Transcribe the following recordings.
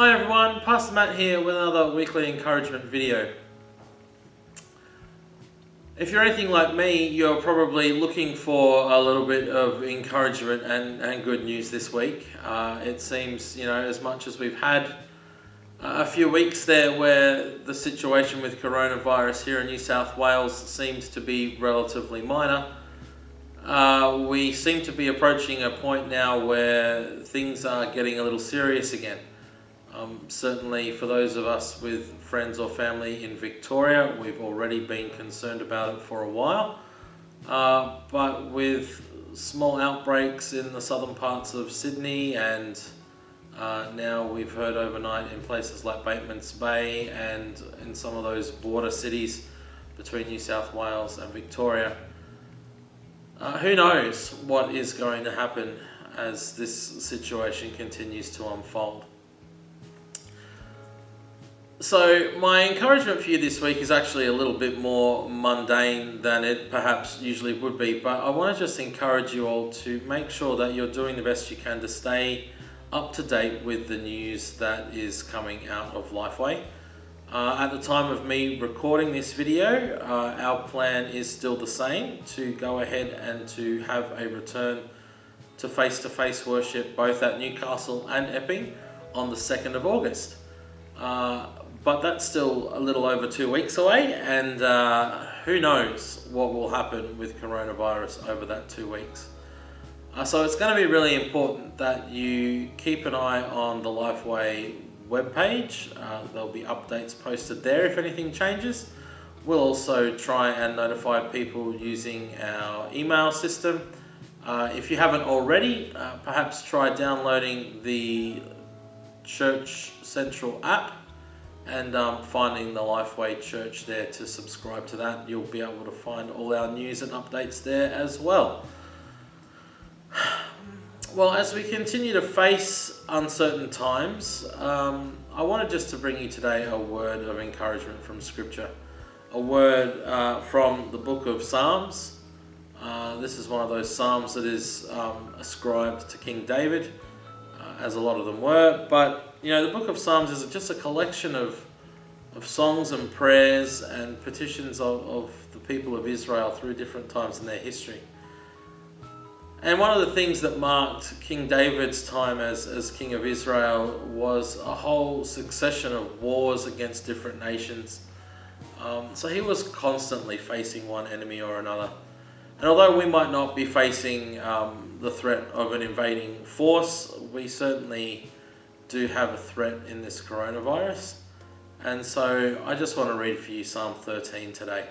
Hi everyone, Pastor Matt here with another weekly encouragement video. If you're anything like me, you're probably looking for a little bit of encouragement and good news this week. It seems, as much as we've had a few weeks there where the situation with coronavirus here in New South Wales seems to be relatively minor, we seem to be approaching a point now where things are getting a little serious again. Certainly for those of us with friends or family in Victoria, we've already been concerned about it for a while. But with small outbreaks in the southern parts of Sydney and now we've heard overnight in places like Batemans Bay and in some of those border cities between New South Wales and Victoria, who knows what is going to happen as this situation continues to unfold. So my encouragement for you this week is actually a little bit more mundane than it perhaps usually would be, but I want to just encourage you all to make sure that you're doing the best you can to stay up to date with the news that is coming out of Lifeway. At the time of me recording this video, our plan is still the same, to go ahead and to have a return to face-to-face worship both at Newcastle and Epping on the 2nd of August. But that's still a little over 2 weeks away, and who knows what will happen with coronavirus over that 2 weeks. So it's going to be really important that you keep an eye on the Lifeway webpage. There'll be updates posted there if anything changes. We'll also try and notify people using our email system. If you haven't already, perhaps try downloading the Church Central app and finding the Lifeway Church there to subscribe to that. You'll be able to find all our news and updates there as well. Well, as we continue to face uncertain times, I wanted just to bring you today a word of encouragement from Scripture, a word from the book of Psalms. This is one of those Psalms that is ascribed to King David, as a lot of them were, but the book of Psalms is just a collection of songs and prayers and petitions of the people of Israel through different times in their history. And one of the things that marked King David's time as King of Israel was a whole succession of wars against different nations. So he was constantly facing one enemy or another. And although we might not be facing the threat of an invading force, we certainly do have a threat in this coronavirus. And so I just want to read for you Psalm 13 today.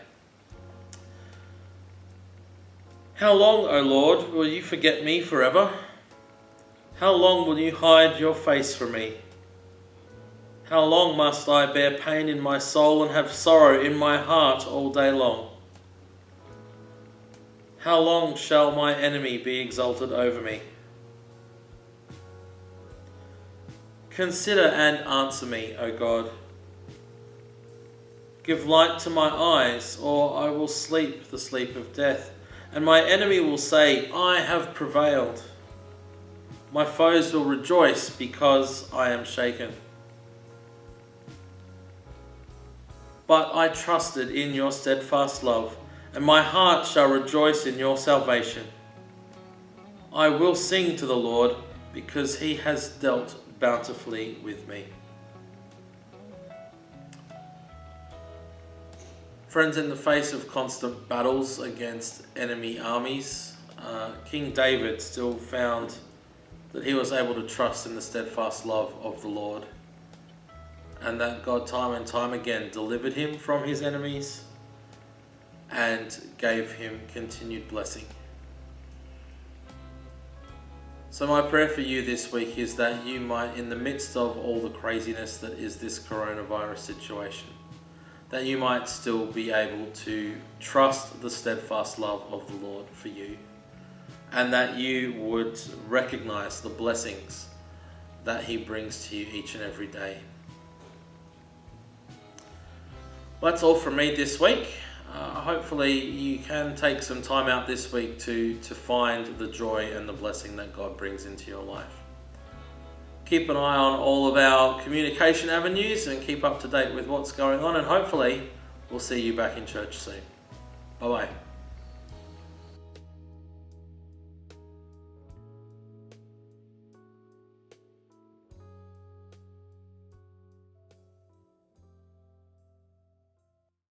How long, O Lord, will you forget me forever? How long will you hide your face from me? How long must I bear pain in my soul and have sorrow in my heart all day long? How long shall my enemy be exalted over me? Consider and answer me, O God. Give light to my eyes, or I will sleep the sleep of death, and my enemy will say, I have prevailed. My foes will rejoice because I am shaken. But I trusted in your steadfast love, and my heart shall rejoice in your salvation. I will sing to the Lord, because he has dealt bountifully with me. Friends, in the face of constant battles against enemy armies, King David still found that he was able to trust in the steadfast love of the Lord, and that God time and time again delivered him from his enemies and gave him continued blessing. So my prayer for you this week is that you might, in the midst of all the craziness that is this coronavirus situation, that you might still be able to trust the steadfast love of the Lord for you, and that you would recognize the blessings that he brings to you each and every day. Well, that's all from me this week. Hopefully you can take some time out this week to find the joy and the blessing that God brings into your life. keep an eye on all of our communication avenues and keep up to date with what's going on, and hopefully we'll see you back in church soon. Bye bye.